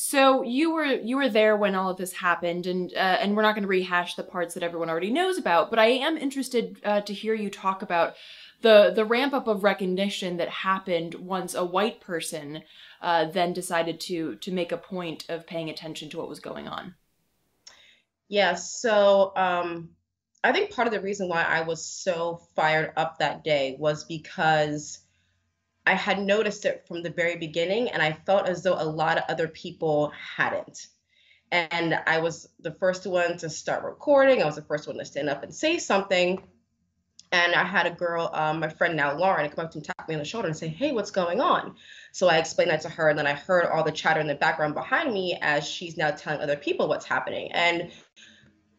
So you were there when all of this happened, and we're not going to rehash the parts that everyone already knows about. But I am interested to hear you talk about the ramp up of recognition that happened once a white person then decided to make a point of paying attention to what was going on. Yeah, so I think part of the reason why I was so fired up that day was because I had noticed it from the very beginning, and I felt as though a lot of other people hadn't. And I was the first one to start recording. I was the first one to stand up and say something. And I had a girl, my friend now, Lauren, come up to me, tap me on the shoulder and say, "Hey, what's going on?" So I explained that to her. And then I heard all the chatter in the background behind me as she's now telling other people what's happening. And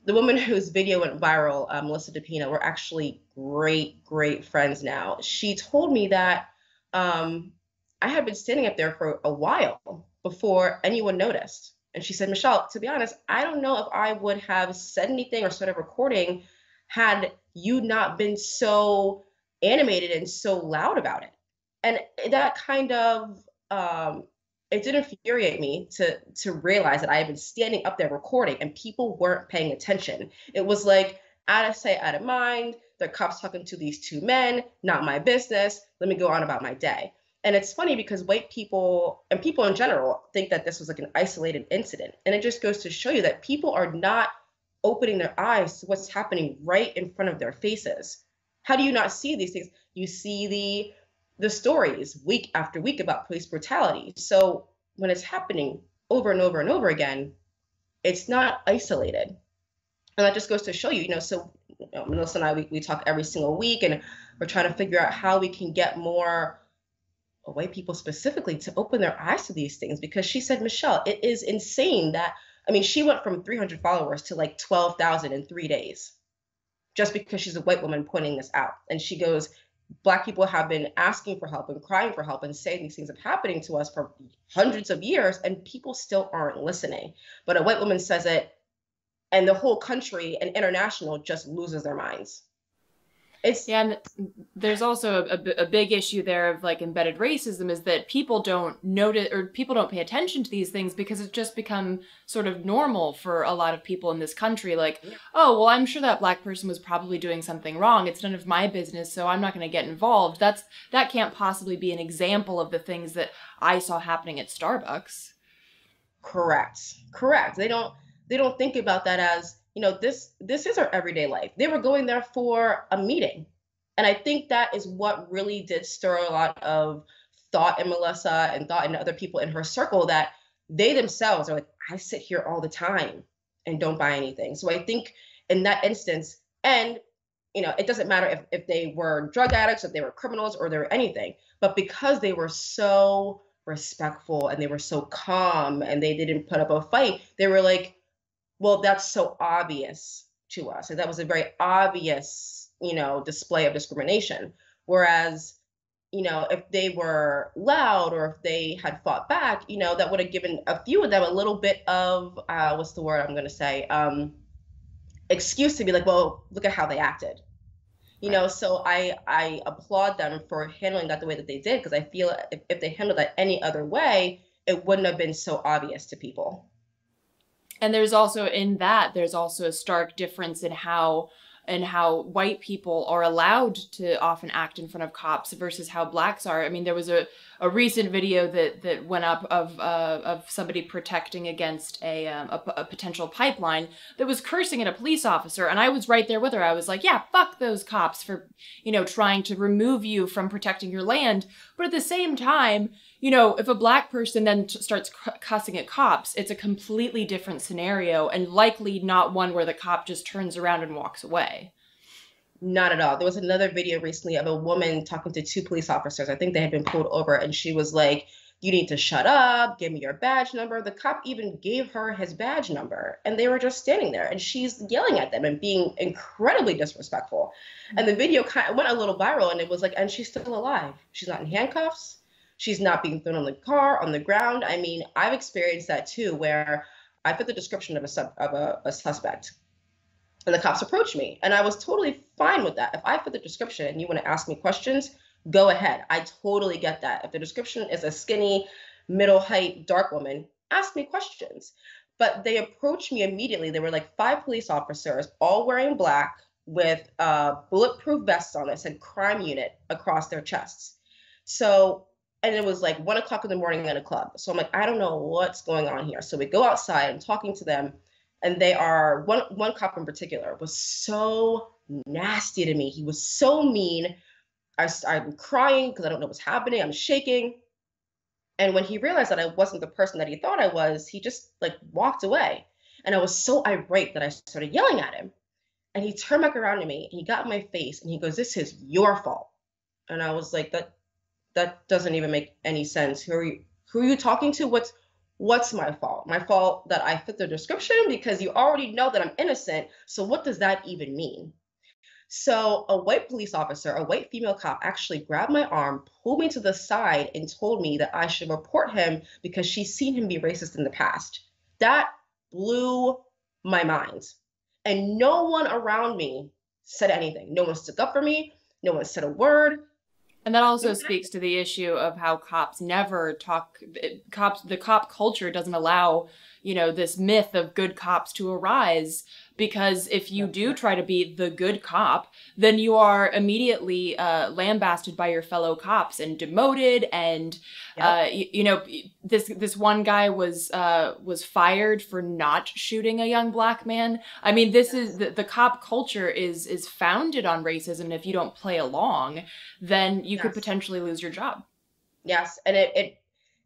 the woman whose video went viral, Melissa DePina, we're actually great friends now. She told me that I had been standing up there for a while before anyone noticed. And she said, "Michelle, to be honest, I don't know if I would have said anything or started recording had you not been so animated and so loud about it." And that kind of it did infuriate me to realize that I had been standing up there recording and people weren't paying attention. It was like out of sight, out of mind. The cops talking to these two men, not my business. Let me go on about my day. And it's funny because white people and people in general think that this was like an isolated incident. And it just goes to show you that people are not opening their eyes to what's happening right in front of their faces. How do you not see these things? You see the stories week after week about police brutality. So when it's happening over and over and over again, it's not isolated. And that just goes to show you, so Melissa and I, we talk every single week, and we're trying to figure out how we can get more white people specifically to open their eyes to these things. Because she said, "Michelle, it is insane that," I mean, she went from 300 followers to like 12,000 in 3 days just because she's a white woman pointing this out. And she goes, Black people have been asking for help and crying for help and saying these things are happening to us for hundreds of years, and people still aren't listening. But a white woman says it, and the whole country and international just loses their minds. It's Yeah, and there's also a big issue there of like embedded racism is that people don't notice or people don't pay attention to these things because it's just become sort of normal for a lot of people in this country. Like, oh, well, I'm sure that black person was probably doing something wrong. It's none of my business, so I'm not going to get involved. That can't possibly be an example of the things that I saw happening at Starbucks. correct. They don't think about that as, this is our everyday life. They were going there for a meeting. And I think that is what really did stir a lot of thought in Melissa and thought in other people in her circle, that they themselves are like, I sit here all the time and don't buy anything. So I think in that instance, and it doesn't matter if they were drug addicts, if they were criminals, or they were anything, but because they were so respectful and they were so calm and they didn't put up a fight, they were like, well, that's so obvious to us. And that was a very obvious, display of discrimination. Whereas, if they were loud or if they had fought back, that would have given a few of them a little bit of, what's the word I'm going to say, excuse to be like, well, look at how they acted. Right. So I applaud them for handling that the way that they did, because I feel if they handled that any other way, it wouldn't have been so obvious to people. And there's also a stark difference in how white people are allowed to often act in front of cops versus how blacks are. I mean, there was a recent video that went up of somebody protecting against a potential pipeline that was cursing at a police officer, and I was right there with her. I was like, yeah, fuck those cops for trying to remove you from protecting your land. But at the same time, if a black person then starts cussing at cops, it's a completely different scenario and likely not one where the cop just turns around and walks away. Not at all. There was another video recently of a woman talking to two police officers. I think they had been pulled over, and she was like, "You need to shut up, give me your badge number." The cop even gave her his badge number, and they were just standing there, and she's yelling at them and being incredibly disrespectful. And the video kind of went a little viral, and it was like, and she's still alive. She's not in handcuffs. She's not being thrown on the car, on the ground. I mean, I've experienced that too, where I fit the description of a suspect, and the cops approached me, and I was totally fine with that. If I fit the description and you want to ask me questions, go ahead. I totally get that. If the description is a skinny, middle height, dark woman, ask me questions. But they approached me immediately. There were like 5 police officers, all wearing black with bulletproof vests on that said crime unit across their chests. So, and it was like 1 o'clock in the morning at a club. So I'm like, I don't know what's going on here. So we go outside. I'm talking to them, and they are one cop in particular was so nasty to me. He was so mean. I'm crying because I don't know what's happening. I'm shaking. And when he realized that I wasn't the person that he thought I was, he just like walked away. And I was so irate that I started yelling at him. And he turned back around to me and he got in my face and he goes, "This is your fault." And I was like, that doesn't even make any sense. Who are you talking to? What's my fault? My fault that I fit the description because you already know that I'm innocent. So what does that even mean? So a white police officer, a white female cop, actually grabbed my arm, pulled me to the side, and told me that I should report him because she's seen him be racist in the past. That blew my mind. And no one around me said anything. No one stuck up for me. No one said a word. And that also speaks to the issue of how cops never talk. The cop culture doesn't allow, this myth of good cops to arise, because if you do try to be the good cop, then you are immediately lambasted by your fellow cops and demoted. And this one guy was fired for not shooting a young black man. I mean, this is the cop culture is founded on racism. And if you don't play along, then you could potentially lose your job. Yes, and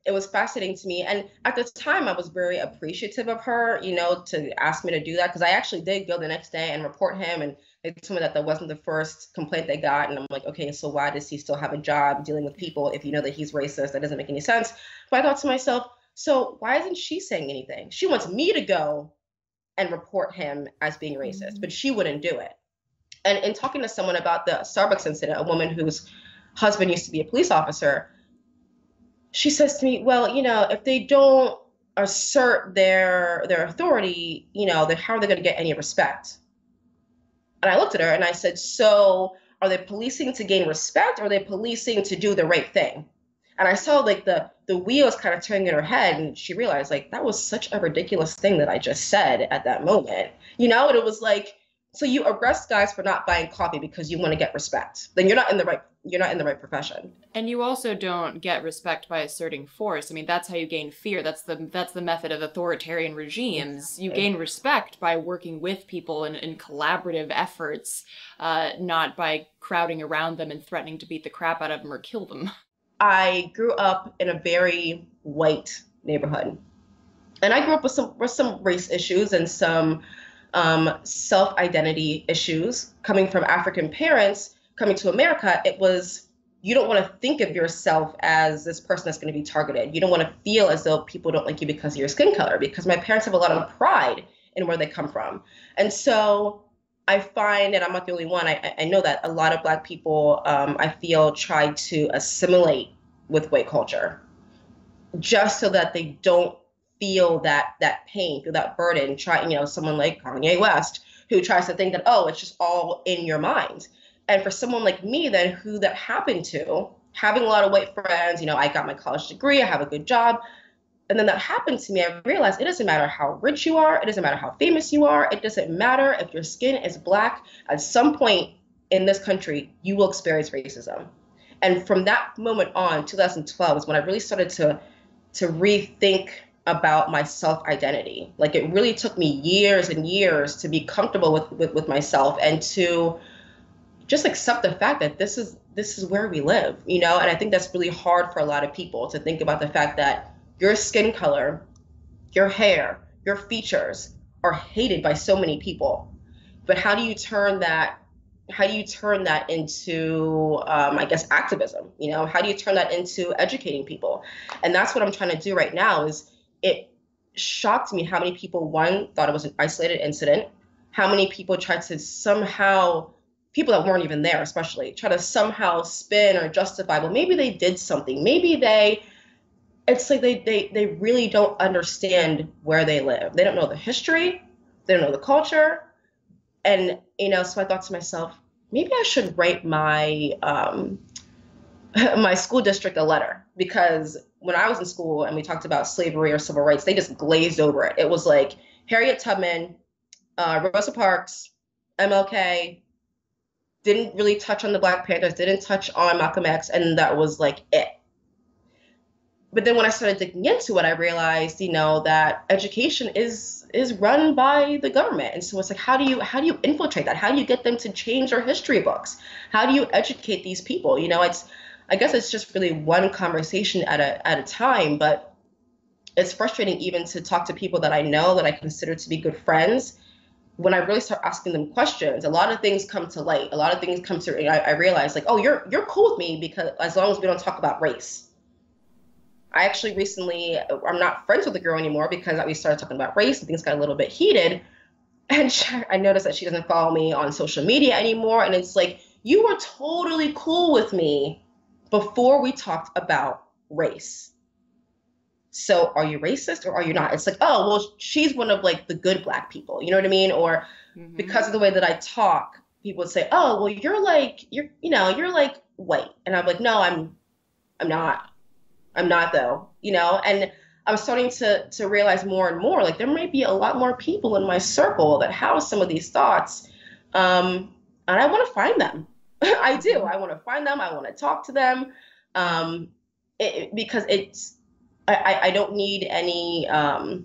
it was fascinating to me. And at the time, I was very appreciative of her, to ask me to do that, because I actually did go the next day and report him. And they told me that wasn't the first complaint they got. And I'm like, okay, so why does he still have a job dealing with people if you know that he's racist? That doesn't make any sense. But I thought to myself, so why isn't she saying anything? She wants me to go and report him as being racist, but she wouldn't do it. And in talking to someone about the Starbucks incident, a woman whose husband used to be a police officer, she says to me, well, if they don't assert their authority, then how are they going to get any respect? And I looked at her and I said, so are they policing to gain respect, or are they policing to do the right thing? And I saw like the wheels kind of turning in her head, and she realized like that was such a ridiculous thing that I just said at that moment, and it was like, so you arrest guys for not buying coffee because you want to get respect. Then you're not in the right profession. And you also don't get respect by asserting force. I mean, that's how you gain fear. That's the method of authoritarian regimes. You gain respect by working with people in collaborative efforts, not by crowding around them and threatening to beat the crap out of them or kill them. I grew up in a very white neighborhood, and I grew up with some race issues and some self-identity issues. Coming from African parents, coming to America, it was, you don't want to think of yourself as this person that's going to be targeted. You don't want to feel as though people don't like you because of your skin color, because my parents have a lot of pride in where they come from. And so I find, and I'm not the only one, I know that a lot of Black people, I feel, try to assimilate with white culture just so that they don't feel that pain, feel that burden. Someone like Kanye West, who tries to think that, oh, it's just all in your mind. And for someone like me, then, who that happened to, having a lot of white friends, I got my college degree, I have a good job. And then that happened to me, I realized it doesn't matter how rich you are, it doesn't matter how famous you are, it doesn't matter if your skin is Black. At some point in this country, you will experience racism. And from that moment on, 2012, is when I really started to rethink about my self-identity. Like, it really took me years and years to be comfortable with myself and to just accept the fact that this is where we live, And I think that's really hard for a lot of people to think about the fact that your skin color, your hair, your features are hated by so many people. But how do you turn that into, I guess, activism? How do you turn that into educating people? And that's what I'm trying to do right now. Is it shocked me how many people, one, thought it was an isolated incident, how many people tried to somehow, people that weren't even there especially, try to somehow spin or justify, well, maybe they did something. Maybe it's like they really don't understand where they live. They don't know the history. They don't know the culture. And, so I thought to myself, maybe I should write my my school district a letter, because when I was in school and we talked about slavery or civil rights, they just glazed over it. It was like Harriet Tubman, Rosa Parks, MLK, didn't really touch on the Black Panthers, didn't touch on Malcolm X, and that was like it. But then when I started digging into it, I realized, that education is run by the government. And so it's like, how do you infiltrate that? How do you get them to change their history books? How do you educate these people? I guess it's just really one conversation at a time, but it's frustrating even to talk to people that I know that I consider to be good friends. When I really start asking them questions, a lot of things come to light. A lot of things come to, I realize like, oh, you're cool with me because as long as we don't talk about race. I actually recently, I'm not friends with the girl anymore because we started talking about race and things got a little bit heated. And I noticed that she doesn't follow me on social media anymore. And it's like, you were totally cool with me before we talked about race. So are you racist or are you not? It's like, oh, well, she's one of like the good Black people. You know what I mean? Or because of the way that I talk, people would say, oh, well, you're like white. And I'm like, no, I'm not. I'm not though, and I'm starting to realize more and more, like there might be a lot more people in my circle that have some of these thoughts. And I want to find them. I do. I want to find them. I want to talk to them. Because I don't need any, I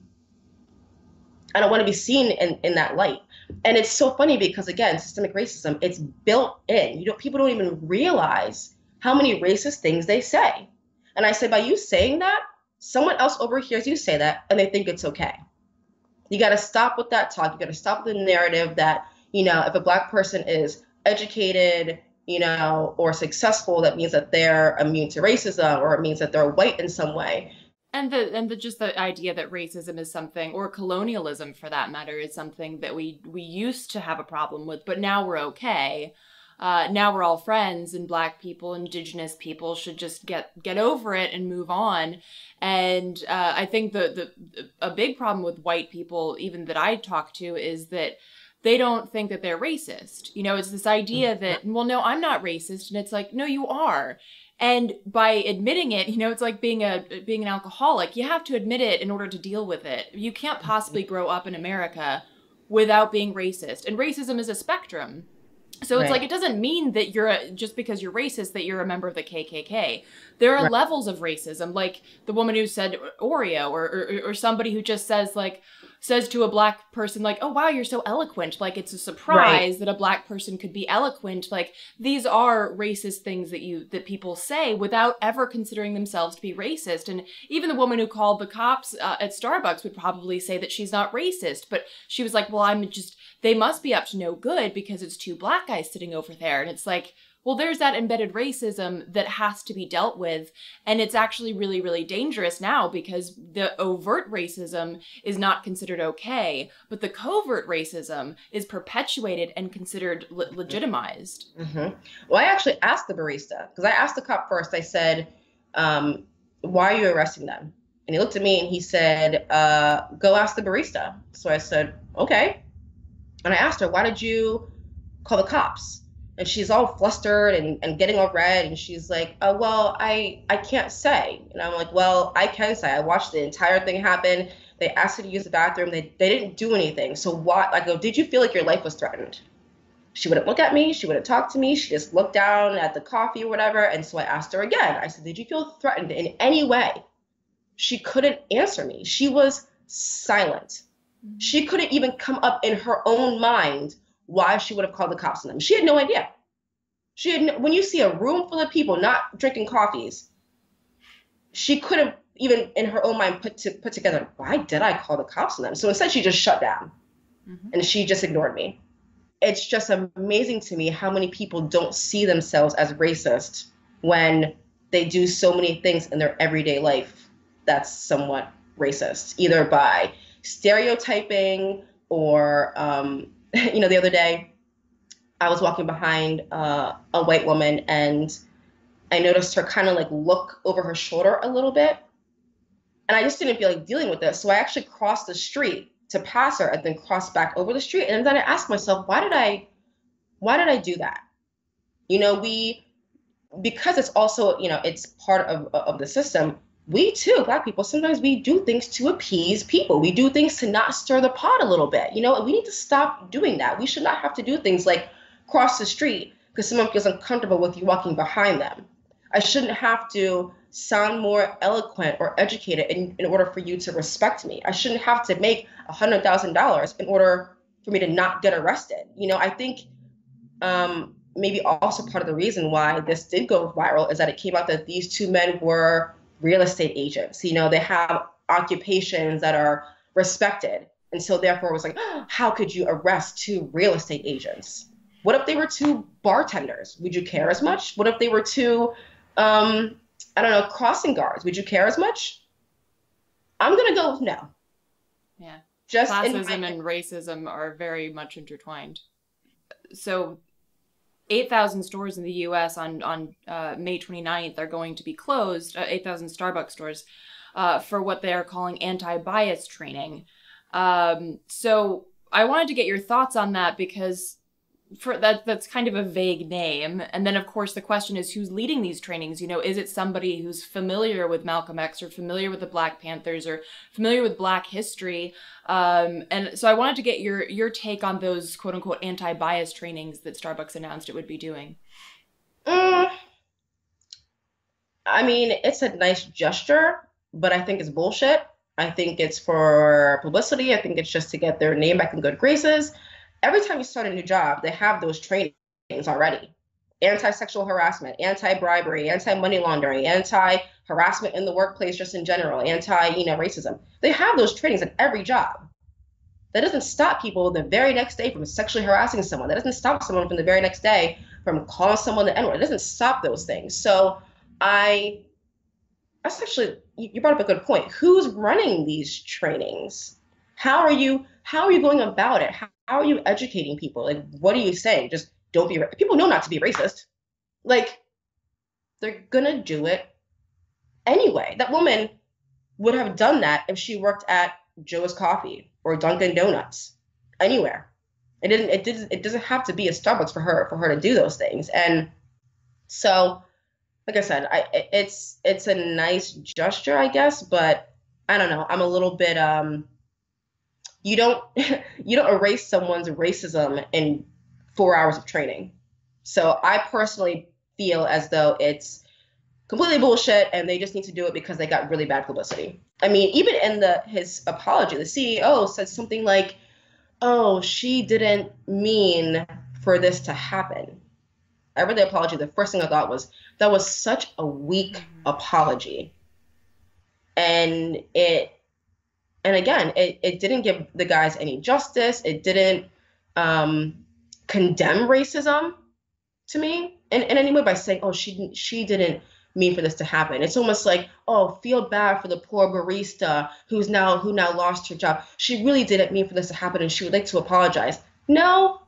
don't want to be seen in that light. And it's so funny because again, systemic racism, it's built in, people don't even realize how many racist things they say. And I say, by you saying that, someone else overhears you say that and they think it's okay. You got to stop with that talk. You got to stop with the narrative that, if a Black person is educated, or successful, that means that they're immune to racism or it means that they're white in some way. And just the idea that racism is something, or colonialism for that matter, is something that we used to have a problem with, but now we're okay. Now we're all friends, and Black people, Indigenous people should just get over it and move on. And I think a big problem with white people, even that I talk to, is that they don't think that they're racist. It's this idea that, well, no, I'm not racist, and it's like, no, you are. And by admitting it, it's like being an alcoholic. You have to admit it in order to deal with it. You can't possibly grow up in America without being racist. And racism is a spectrum. So it's like, it doesn't mean that just because you're racist that you're a member of the KKK. There are levels of racism, like the woman who said Oreo, or somebody who just says to a Black person, like, oh, wow, you're so eloquent. Like, it's a surprise that a Black person could be eloquent. Like, these are racist things that people say without ever considering themselves to be racist. And even the woman who called the cops at Starbucks would probably say that she's not racist. But she was like, well, they must be up to no good because it's two Black guys sitting over there. And it's like, well, there's that embedded racism that has to be dealt with. And it's actually really, really dangerous now because the overt racism is not considered okay, but the covert racism is perpetuated and considered legitimized. Well, I actually asked the barista, because I asked the cop first. I said, why are you arresting them? And he looked at me and he said, go ask the barista. So I said, okay. And I asked her, why did you call the cops? And she's all flustered and getting all red. And she's like, oh, well, I can't say. And I'm like, well, I can say. I watched the entire thing happen. They asked her to use the bathroom. They didn't do anything. So what? I go, did you feel like your life was threatened? She wouldn't look at me. She wouldn't talk to me. She just looked down at the coffee or whatever. And so I asked her again. I said, did you feel threatened in any way? She couldn't answer me. She was silent. She couldn't even come up in her own mind why she would have called the cops on them. She had no idea. When you see a room full of people not drinking coffees, she couldn't even in her own mind put together, why did I call the cops on them? So instead she just shut down and she just ignored me. It's just amazing to me how many people don't see themselves as racist when they do so many things in their everyday life that's somewhat racist, either by stereotyping or, the other day I was walking behind a white woman and I noticed her kind of like look over her shoulder a little bit. And I just didn't feel like dealing with it. So I actually crossed the street to pass her and then crossed back over the street. And then I asked myself, why did I do that? because it's also, it's part of the system. We too, Black people, sometimes we do things to appease people. We do things to not stir the pot a little bit, and we need to stop doing that. We should not have to do things like cross the street because someone feels uncomfortable with you walking behind them. I shouldn't have to sound more eloquent or educated in order for you to respect me. I shouldn't have to make $100,000 in order for me to not get arrested. I think maybe also part of the reason why this did go viral is that it came out that these two men were real estate agents. They have occupations that are respected. And so therefore it was like, oh, how could you arrest two real estate agents? What if they were two bartenders? Would you care as much? What if they were two, I don't know, crossing guards? Would you care as much? I'm going to go with no. Yeah. Just classism and racism are very much intertwined. So 8,000 stores in the U.S. on May 29th are going to be closed, 8,000 Starbucks stores, for what they are calling anti-bias training. So I wanted to get your thoughts on that because that's kind of a vague name. And then, of course, the question is who's leading these trainings? Is it somebody who's familiar with Malcolm X or familiar with the Black Panthers or familiar with Black history? And so I wanted to get your take on those quote unquote anti-bias trainings that Starbucks announced it would be doing. I mean, it's a nice gesture, but I think it's bullshit. I think it's for publicity. I think it's just to get their name back in good graces. Every time you start a new job, they have those trainings already. Anti-sexual harassment, anti-bribery, anti-money laundering, anti-harassment in the workplace just in general, anti-racism. They have those trainings at every job. That doesn't stop people the very next day from sexually harassing someone. That doesn't stop someone from the very next day from calling someone the N-word. It doesn't stop those things. So that's actually, you brought up a good point. Who's running these trainings? How are you going about it? How are you educating people? Like, what are you saying? Just don't be, people know not to be racist. Like, they're gonna do it anyway. That woman would have done that if she worked at Joe's Coffee or Dunkin' Donuts, anywhere. It doesn't have to be a Starbucks for her to do those things. And so, like I said, it's a nice gesture, I guess, but I don't know. I'm a little bit you don't erase someone's racism in 4 hours of training. So I personally feel as though it's completely bullshit and they just need to do it because they got really bad publicity. I mean, even in his apology, the CEO said something like, oh, she didn't mean for this to happen. I read the apology. The first thing I thought was that was such a weak apology. And again, it didn't give the guys any justice. It didn't condemn racism to me in any way by saying, oh, she didn't mean for this to happen. It's almost like, oh, feel bad for the poor barista who now lost her job. She really didn't mean for this to happen and she would like to apologize. No,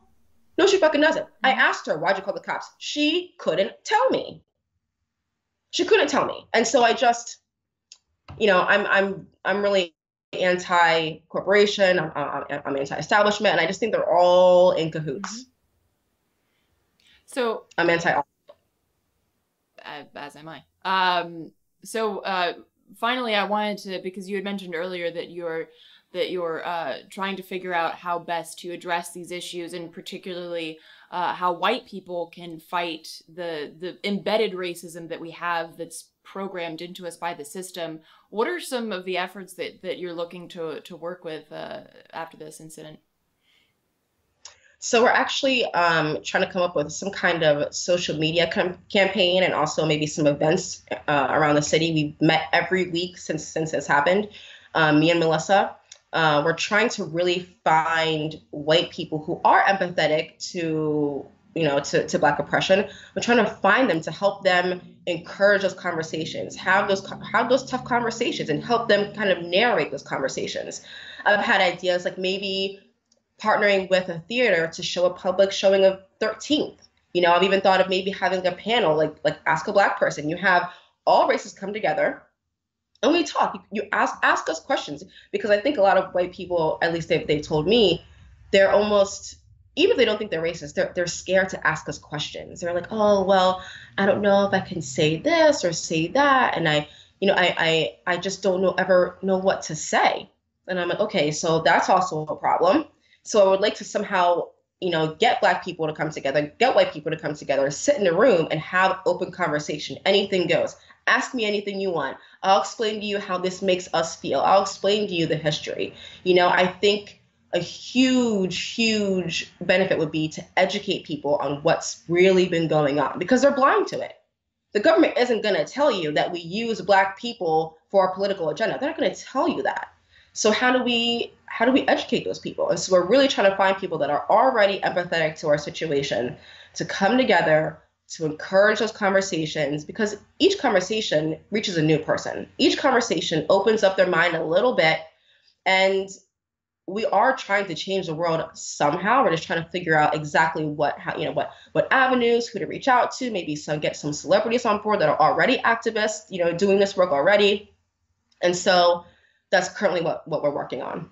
she fucking doesn't. I asked her, why'd you call the cops? She couldn't tell me. And so I just, I'm really anti-corporation, I'm anti-establishment, and I just think they're all in cahoots. So I'm anti- as am I. So finally, I wanted to, because you had mentioned earlier that you're trying to figure out how best to address these issues, and particularly how white people can fight the embedded racism that we have that's programmed into us by the system. What are some of the efforts that you're looking to work with after this incident? So we're actually trying to come up with some kind of social media campaign and also maybe some events around the city. We've met every week since this happened. Me and Melissa, we're trying to really find white people who are empathetic to Black oppression. We're trying to find them to help them encourage those conversations, have those tough conversations, and help them kind of narrate those conversations. I've had ideas like maybe partnering with a theater to show a public showing of 13th. I've even thought of maybe having a panel like Ask a Black Person. You have all races come together and we talk. You ask us questions, because I think a lot of white people, at least they've told me, they're almost even if they don't think they're racist, they're scared to ask us questions. They're like, oh, well, I don't know if I can say this or say that. And I just don't ever know what to say. And I'm like, okay, so that's also a problem. So I would like to somehow, get Black people to come together, get white people to come together, sit in a room and have open conversation. Anything goes. Ask me anything you want. I'll explain to you how this makes us feel. I'll explain to you the history. I think a huge, huge benefit would be to educate people on what's really been going on because they're blind to it. The government isn't going to tell you that we use Black people for our political agenda. They're not going to tell you that. So how do we educate those people? And so we're really trying to find people that are already empathetic to our situation to come together to encourage those conversations, because each conversation reaches a new person. Each conversation opens up their mind a little bit, and we are trying to change the world somehow. We're just trying to figure out exactly what avenues, who to reach out to, maybe get some celebrities on board that are already activists, doing this work already. And so that's currently what we're working on.